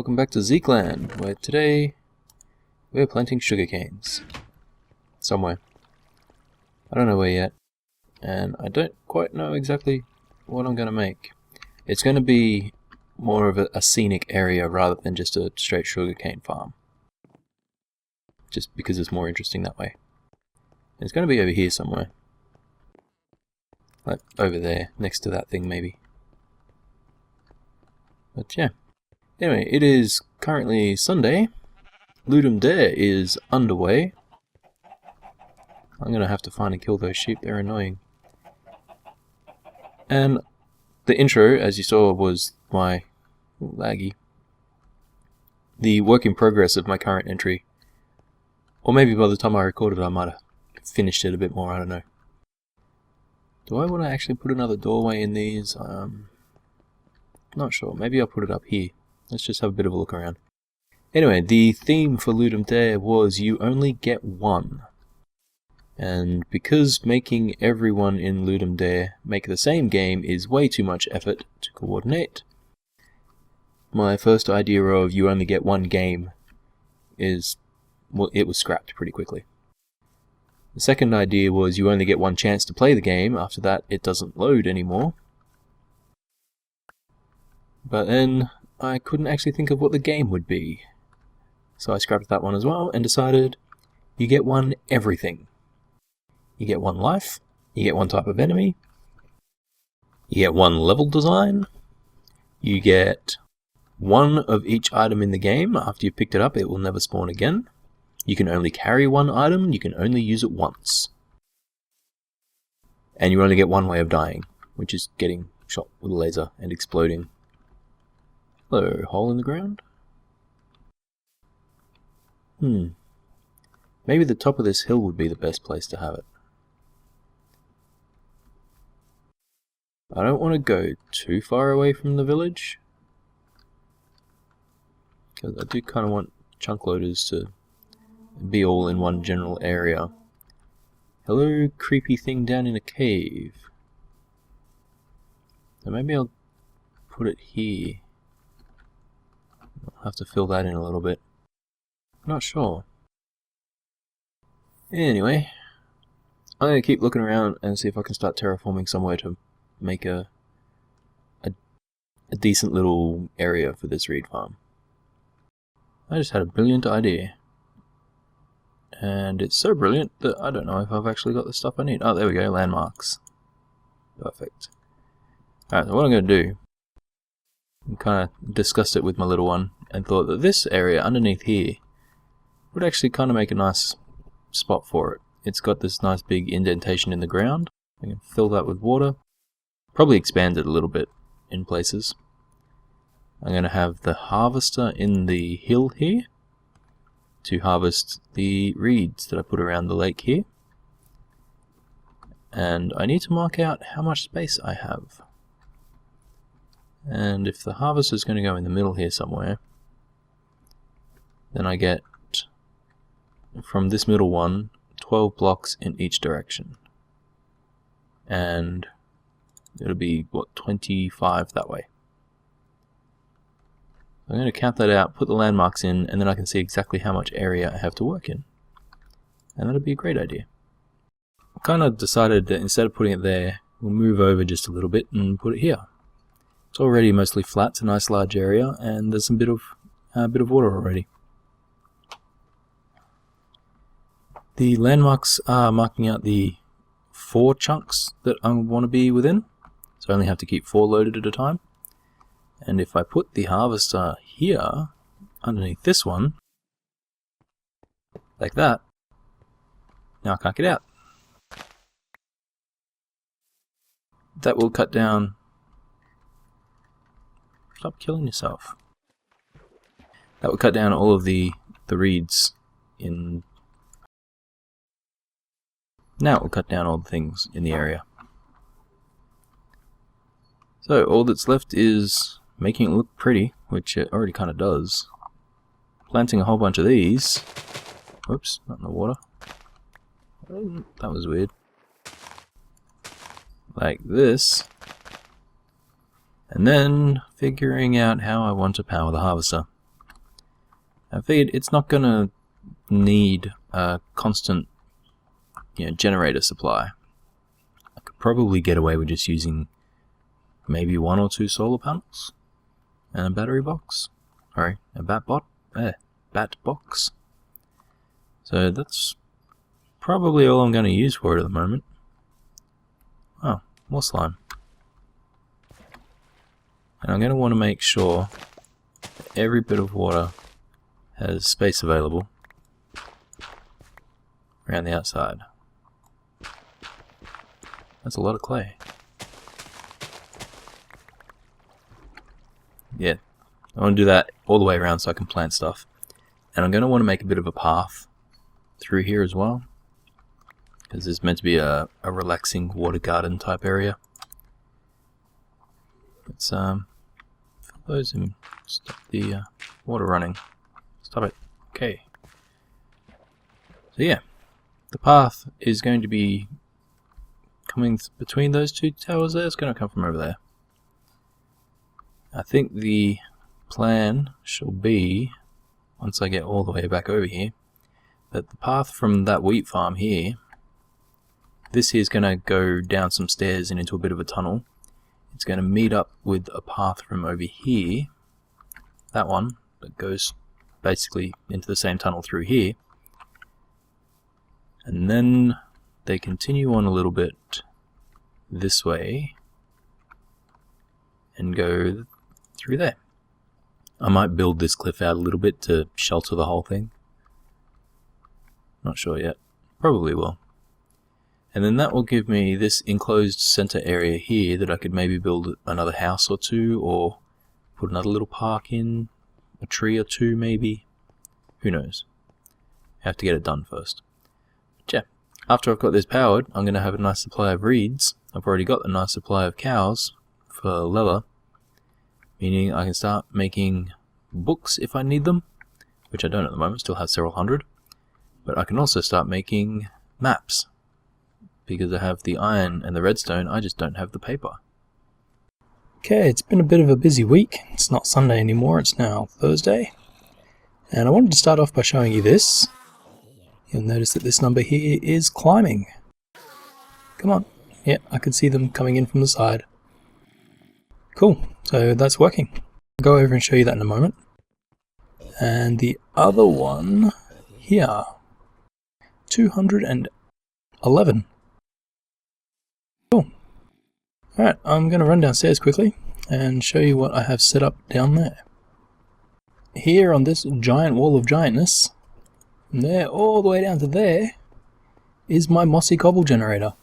Welcome back to XekeLand, where today we're planting sugar canes. Somewhere. I don't know where yet, and I don't quite know exactly what I'm going to make. It's going to be more of a scenic area rather than just a straight sugarcane farm. Just because it's more interesting that way. And it's going to be over here somewhere. Like over there, next to that thing maybe. But yeah. Anyway, it is currently Sunday. Ludum Dare is underway. I'm going to have to find and kill those sheep, they're annoying. And the intro, as you saw, was my laggy. The work in progress of my current entry. Or maybe by the time I recorded I might have finished it a bit more, I don't know. Do I want to actually put another doorway in these? Not sure, maybe I'll put it up here. Let's just have a bit of a look around. Anyway, the theme for Ludum Dare was you only get one. And because making everyone in Ludum Dare make the same game is way too much effort to coordinate, my first idea of you only get one game is, well, it was scrapped pretty quickly. The second idea was you only get one chance to play the game, after that it doesn't load anymore. But then I couldn't actually think of what the game would be. So I scrapped that one as well and decided you get one everything. You get one life, you get one type of enemy, you get one level design, you get one of each item in the game. After you picked it up, it will never spawn again. You can only carry one item, you can only use it once. And you only get one way of dying, which is getting shot with a laser and exploding. Hello, hole in the ground? Maybe the top of this hill would be the best place to have it. I don't want to go too far away from the village, because I do kind of want chunk loaders to be all in one general area. Hello, creepy thing down in a cave. So maybe I'll put it here. I'll have to fill that in a little bit. Not sure. Anyway, I'm going to keep looking around and see if I can start terraforming somewhere to make a decent little area for this reed farm. I just had a brilliant idea. And it's so brilliant that I don't know if I've actually got the stuff I need. Oh, there we go, landmarks. Perfect. Alright, so what I'm going to do, I kind of discussed it with my little one and thought that this area underneath here would actually kind of make a nice spot for it. It's got this nice big indentation in the ground. I can fill that with water. Probably expand it a little bit in places. I'm going to have the harvester in the hill here to harvest the reeds that I put around the lake here. And I need to mark out how much space I have. And if the harvester is going to go in the middle here somewhere, then I get, from this middle one, 12 blocks in each direction. And it'll be, what, 25 that way. I'm going to count that out, put the landmarks in, and then I can see exactly how much area I have to work in. And that'll be a great idea. I kind of decided that instead of putting it there, we'll move over just a little bit and put it here. It's already mostly flat, it's a nice large area, and there's some bit of water already. The landmarks are marking out the 4 chunks that I want to be within, so I only have to keep 4 loaded at a time. And if I put the harvester here, underneath this one, like that, now I can't get out. That will cut down... Stop killing yourself. That will cut down all of the reeds in... Now it will cut down all the things in the area. So all that's left is making it look pretty, which it already kind of does. Planting a whole bunch of these. Whoops, not in the water. That was weird. Like this. And then figuring out how I want to power the harvester. I figured it's not gonna need a constant, generator supply. I could probably get away with just using maybe 1 or 2 solar panels and a battery box. Sorry, a bat box. So that's probably all I'm going to use for it at the moment. Oh, more slime. And I'm going to want to make sure that every bit of water has space available around the outside. That's a lot of clay. Yeah, I want to do that all the way around so I can plant stuff. And I'm going to want to make a bit of a path through here as well, because it's meant to be a relaxing water garden type area. Let's fill those and stop the water running. Stop it. Okay. So yeah, the path is going to be coming between those 2 towers there. It's going to come from over there. I think the plan shall be, once I get all the way back over here, that the path from that wheat farm here, this here is going to go down some stairs and into a bit of a tunnel. It's going to meet up with a path from over here, that one, that goes basically into the same tunnel through here. And then they continue on a little bit this way and go through there. I might build this cliff out a little bit to shelter the whole thing. Not sure yet. Probably will. And then that will give me this enclosed center area here that I could maybe build another house or 2, or put another little park in, a tree or 2 maybe. Who knows? Have to get it done first. But yeah, after I've got this powered, I'm going to have a nice supply of reeds. I've already got a nice supply of cows for leather, meaning I can start making books if I need them, which I don't at the moment, still have several hundred. But I can also start making maps, because I have the iron and the redstone, I just don't have the paper. Okay, it's been a bit of a busy week. It's not Sunday anymore, it's now Thursday. And I wanted to start off by showing you this. You'll notice that this number here is climbing. Come on. Yeah, I can see them coming in from the side. Cool, so that's working. I'll go over and show you that in a moment. And the other one here, 211. Cool. Alright, I'm going to run downstairs quickly and show you what I have set up down there. Here on this giant wall of giantness, from there all the way down to there, is my mossy cobble generator.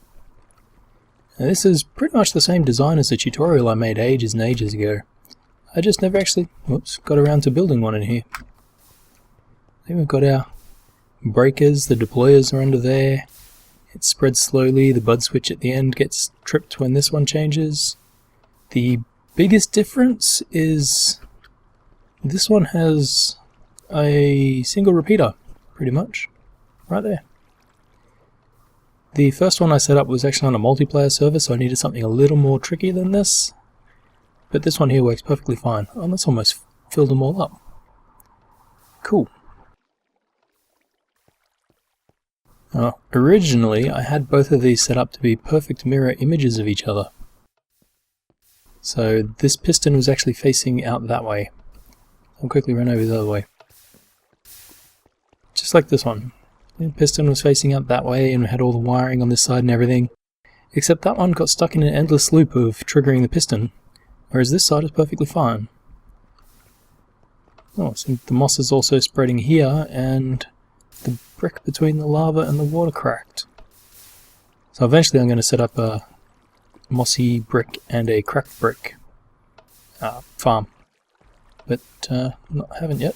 Now this is pretty much the same design as the tutorial I made ages and ages ago. I just never actually got around to building one in here. Then we've got our breakers, the deployers are under there. It spreads slowly, the bud switch at the end gets tripped when this one changes. The biggest difference is this one has a single repeater, pretty much, right there. The first one I set up was actually on a multiplayer server, so I needed something a little more tricky than this. But this one here works perfectly fine. Oh, that's almost filled them all up. Cool. Originally, I had both of these set up to be perfect mirror images of each other. So this piston was actually facing out that way. I'll quickly run over the other way. Just like this one. The piston was facing out that way and we had all the wiring on this side and everything. Except that one got stuck in an endless loop of triggering the piston, whereas this side is perfectly fine. Oh, so the moss is also spreading here, and the brick between the lava and the water cracked. So eventually I'm going to set up a mossy brick and a cracked brick farm. But haven't yet.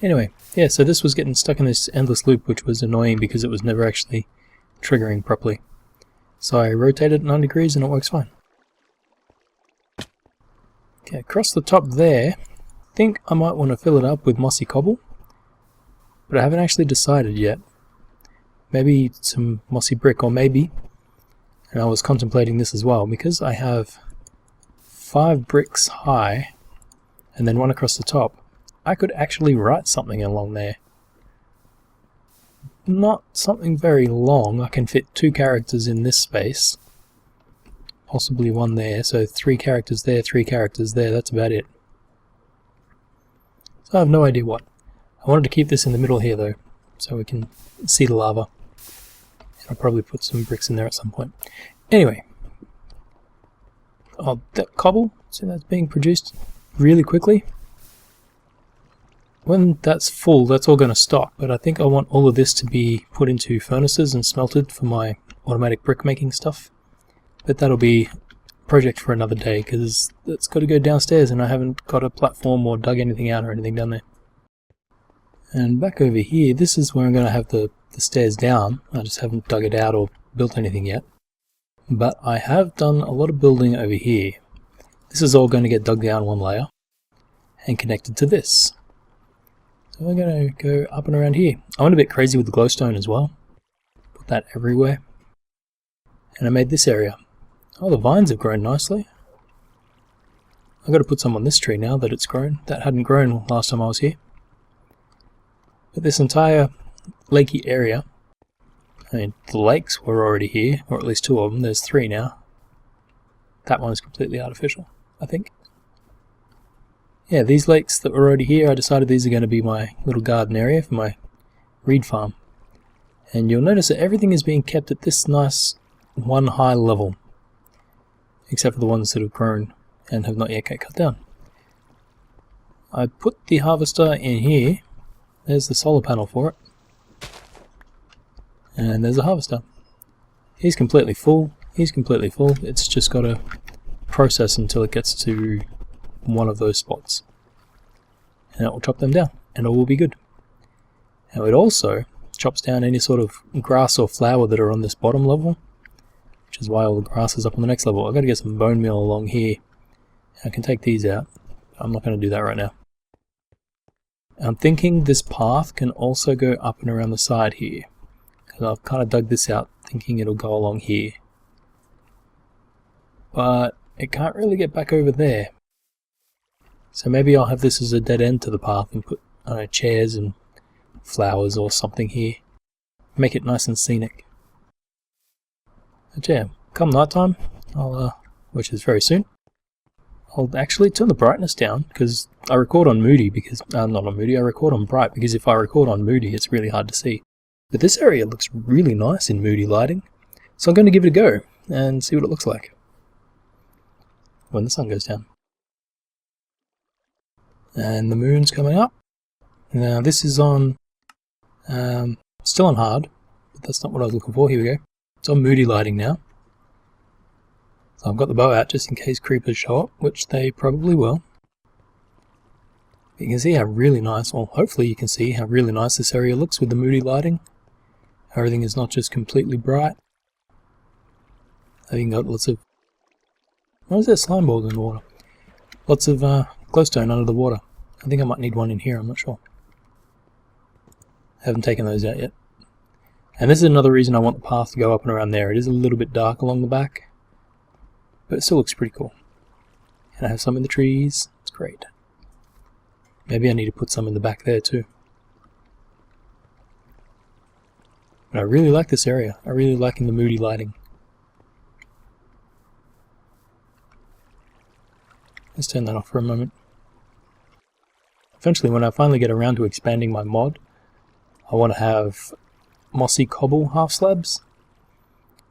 Anyway, yeah, so this was getting stuck in this endless loop, which was annoying because it was never actually triggering properly. So I rotated it 9 degrees and it works fine. Okay, across the top there, I think I might want to fill it up with mossy cobble, but I haven't actually decided yet. Maybe some mossy brick, or maybe, and I was contemplating this as well, because I have 5 bricks high and then one across the top. I could actually write something along there. Not something very long. I can fit 2 characters in this space. Possibly 1 there, so 3 characters there, 3 characters there, that's about it. So I have no idea what. I wanted to keep this in the middle here though, so we can see the lava. I'll probably put some bricks in there at some point. Anyway. Oh, that cobble, so that's being produced really quickly. When that's full, that's all going to stop, but I think I want all of this to be put into furnaces and smelted for my automatic brick making stuff. But that'll be a project for another day, because that's got to go downstairs and I haven't got a platform or dug anything out or anything down there. And back over here, this is where I'm going to have the stairs down. I just haven't dug it out or built anything yet. But I have done a lot of building over here. This is all going to get dug down 1 layer and connected to this. So we're going to go up and around here. I went a bit crazy with the glowstone as well. Put that everywhere. And I made this area. Oh, the vines have grown nicely. I've got to put some on this tree now that it's grown. That hadn't grown last time I was here. But this entire lakey area, I mean, the lakes were already here, or at least 2 of them. There's 3 now. That one is completely artificial, I think. Yeah, these lakes that were already here, I decided these are going to be my little garden area for my reed farm. And you'll notice that everything is being kept at this nice 1 high level, except for the ones that have grown and have not yet got cut down. I put the harvester in here. There's the solar panel for it. And there's a harvester. He's completely full. He's completely full. It's just got to process until it gets to one of those spots. And it will chop them down. And it will be good. Now it also chops down any sort of grass or flower that are on this bottom level. Which is why all the grass is up on the next level. I've got to get some bone meal along here. I can take these out. I'm not going to do that right now. I'm thinking this path can also go up and around the side here. Because I've kind of dug this out thinking it'll go along here. But it can't really get back over there. So maybe I'll have this as a dead end to the path and put chairs and flowers or something here. Make it nice and scenic. But yeah, come night time, which is very soon, I'll actually turn the brightness down, because I record on Moody, because, not on Moody, I record on Bright, because if I record on Moody it's really hard to see. But this area looks really nice in Moody lighting, so I'm going to give it a go, and see what it looks like when the sun goes down. And the moon's coming up. Now this is on, still on hard, but that's not what I was looking for, here we go. It's on Moody lighting now. So I've got the bow out just in case creepers show up, which they probably will. You can see how really nice, well hopefully you can see how really nice this area looks with the Moody lighting. Everything is not just completely bright. I've even got lots of, what is that, slime balls in the water? Lots of glowstone under the water. I think I might need one in here, I'm not sure. I haven't taken those out yet. And this is another reason I want the path to go up and around there. It is a little bit dark along the back, but it still looks pretty cool. And I have some in the trees. It's great. Maybe I need to put some in the back there too. But I really like this area. I really like the Moody lighting. Let's turn that off for a moment. Eventually, when I finally get around to expanding my mod, I want to have mossy cobble half slabs,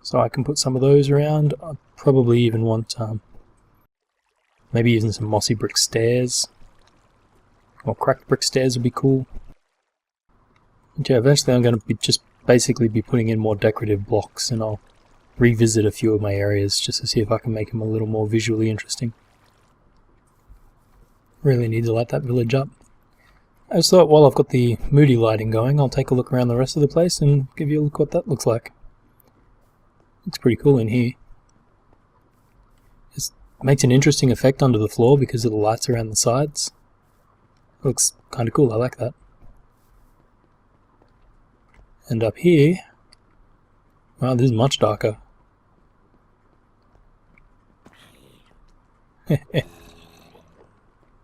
so I can put some of those around. I probably even want maybe even some mossy brick stairs, or cracked brick stairs would be cool. And yeah, eventually I'm going to be just basically be putting in more decorative blocks, and I'll revisit a few of my areas just to see if I can make them a little more visually interesting. Really need to light that village up. I just thought while I've got the Moody lighting going, I'll take a look around the rest of the place and give you a look what that looks like. Looks pretty cool in here. It makes an interesting effect under the floor because of the lights around the sides. Looks kind of cool, I like that. And up here, wow, this is much darker.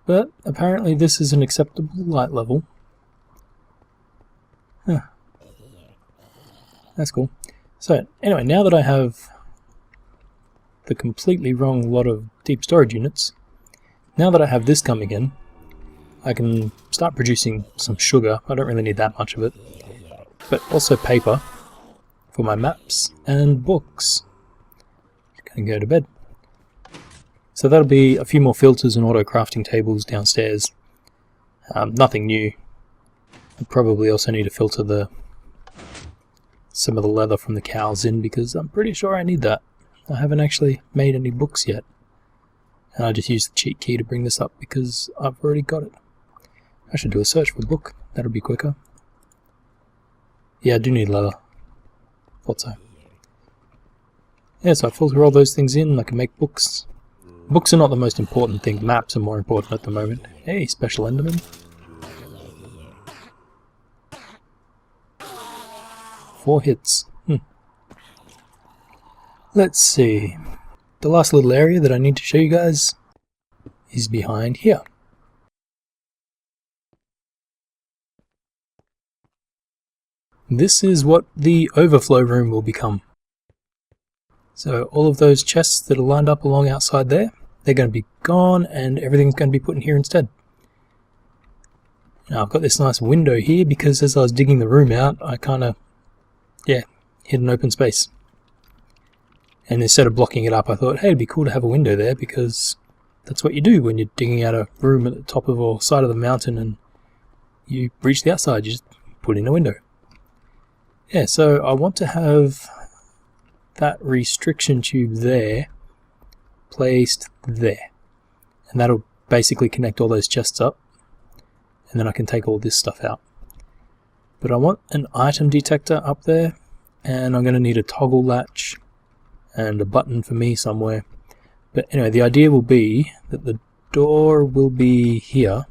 But apparently this is an acceptable light level. Huh. That's cool. So anyway, now that I have the completely wrong lot of deep storage units, now that I have this coming in, I can start producing some sugar. I don't really need that much of it. But also paper for my maps and books. Gonna go to bed. So that'll be a few more filters and auto crafting tables downstairs. Nothing new. I probably also need to filter some of the leather from the cows in, because I'm pretty sure I need that. I haven't actually made any books yet. And I just used the cheat key to bring this up because I've already got it. I should do a search for book. That'll be quicker. Yeah, I do need leather. Thought so. Yeah, so I filter all those things in. I can make books. Books are not the most important thing. Maps are more important at the moment. Hey, special Enderman. 4 hits. Let's see. The last little area that I need to show you guys is behind here. This is what the overflow room will become. So all of those chests that are lined up along outside there, they're going to be gone and everything's going to be put in here instead. Now I've got this nice window here because as I was digging the room out, I kind of, hit an open space. And instead of blocking it up, I thought, hey, it'd be cool to have a window there, because that's what you do when you're digging out a room at the top of or side of the mountain and you reach the outside, you just put in a window. Yeah, so I want to have that restriction tube there placed there. And that'll basically connect all those chests up. And then I can take all this stuff out. But I want an item detector up there, and I'm going to need a toggle latch and a button for me somewhere. But anyway, the idea will be that the door will be here.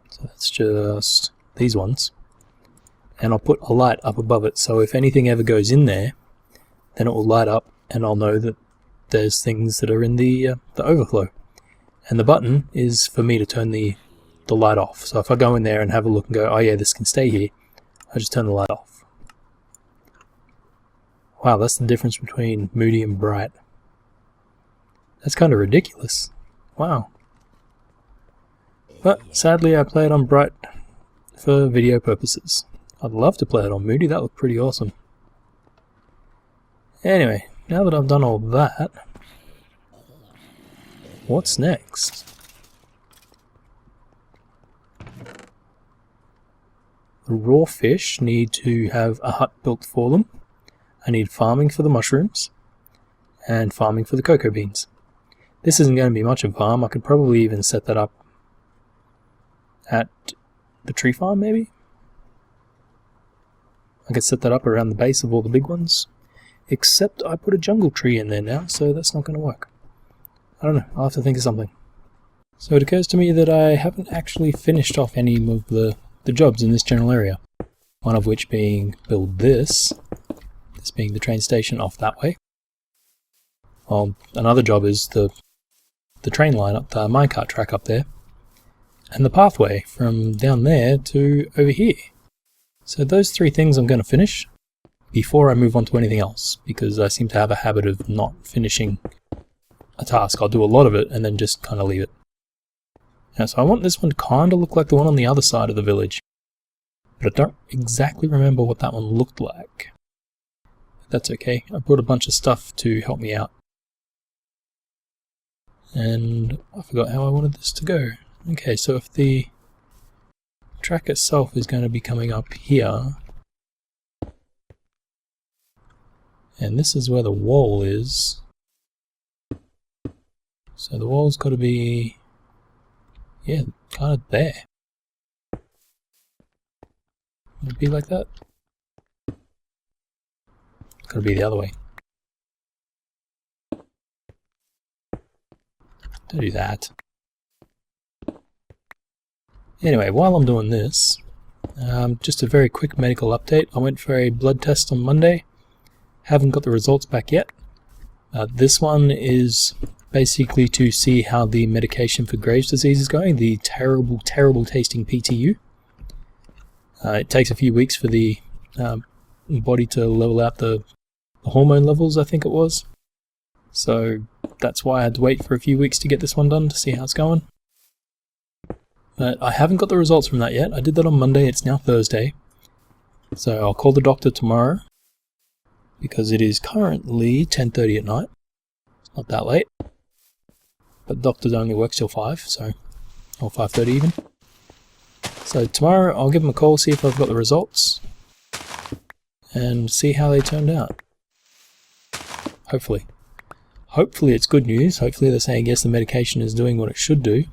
So that's just these ones. And I'll put a light up above it, so if anything ever goes in there, then it will light up and I'll know that there's things that are in the overflow. And the button is for me to turn the light off. So if I go in there and have a look and go, oh yeah, this can stay here, I just turn the light off. Wow, that's the difference between moody and bright. That's kind of ridiculous. Wow. But sadly I play it on bright for video purposes. I'd love to play it on moody, that looked pretty awesome. Anyway, now that I've done all that, what's next? The raw fish need to have a hut built for them. I need farming for the mushrooms and farming for the cocoa beans. This isn't going to be much of a farm. I could probably even set that up at the tree farm, maybe? I could set that up around the base of all the big ones. Except I put a jungle tree in there now, so that's not going to work. I don't know, I'll have to think of something. So it occurs to me that I haven't actually finished off any of the jobs in this general area. One of which being build this being the train station off that way. Well, another job is the train line up the minecart track up there. And the pathway from down there to over here. So those 3 things I'm going to finish before I move on to anything else, because I seem to have a habit of not finishing a task. I'll do a lot of it and then just kind of leave it. Now, so I want this one to kind of look like the one on the other side of the village. But I don't exactly remember what that one looked like. But that's okay. I brought a bunch of stuff to help me out. And I forgot how I wanted this to go. Okay, so if the track itself is going to be coming up here, and this is where the wall is, so the wall's got to be, yeah, kind of there. Would it be like that? It's got to be the other way. Don't do that. Anyway, while I'm doing this, just a very quick medical update. I went for a blood test on Monday. Haven't got the results back yet. This one is basically to see how the medication for Graves' disease is going, the terrible, terrible tasting PTU. It takes a few weeks for the body to level out the hormone levels, I think it was. So that's why I had to wait for a few weeks to get this one done to see how it's going. But I haven't got the results from that yet. I did that on Monday, it's now Thursday. So I'll call the doctor tomorrow, because it is currently 10:30 at night. It's not that late. But doctors only works till 5, so, or 5:30 even. So tomorrow I'll give them a call, see if I've got the results, and see how they turned out. Hopefully. Hopefully it's good news. Hopefully they're saying yes, the medication is doing what it should do.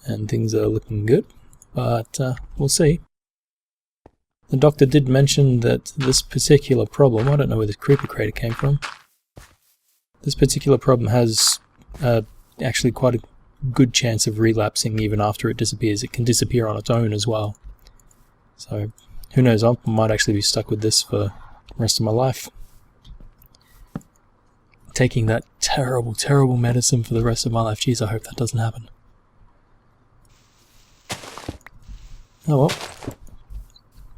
And things are looking good. But we'll see. The doctor did mention that this particular problem, I don't know where this creeper crater came from, this particular problem has actually quite a good chance of relapsing even after it disappears. It can disappear on its own as well. So, who knows, I might actually be stuck with this for the rest of my life. Taking that terrible, terrible medicine for the rest of my life. Jeez, I hope that doesn't happen. Oh well.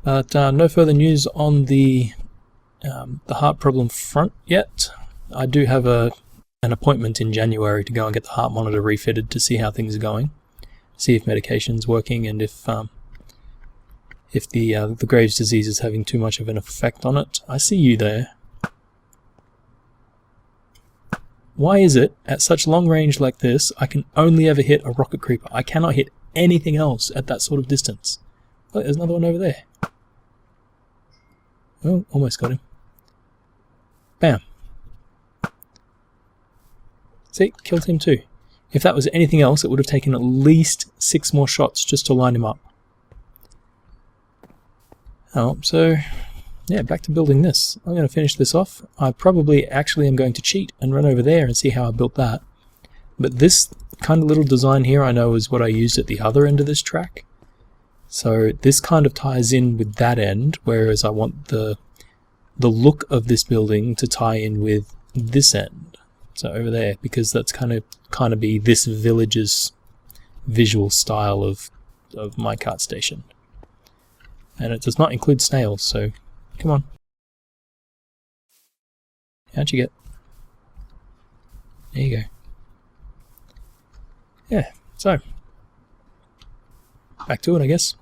But no further news on the heart problem front yet. I do have an appointment in January to go and get the heart monitor refitted to see how things are going, see if medication's working, and if the Graves' disease is having too much of an effect on it. I see you there. Why is it at such long range like this I can only ever hit a rocket creeper? I cannot hit anything else at that sort of distance. Look, there's another one over there. Oh, almost got him. Bam. See, killed him too. If that was anything else, it would have taken at least 6 more shots just to line him up. Oh, so yeah, back to building this. I'm going to finish this off. I probably actually am going to cheat and run over there and see how I built that. But this kind of little design here I know is what I used at the other end of this track. So this kind of ties in with that end, whereas I want the look of this building to tie in with this end. So over there, because that's kind of be this village's visual style of minecart station. And it does not include snails, so come on. How'd you get? There you go. Yeah, so back to it, I guess.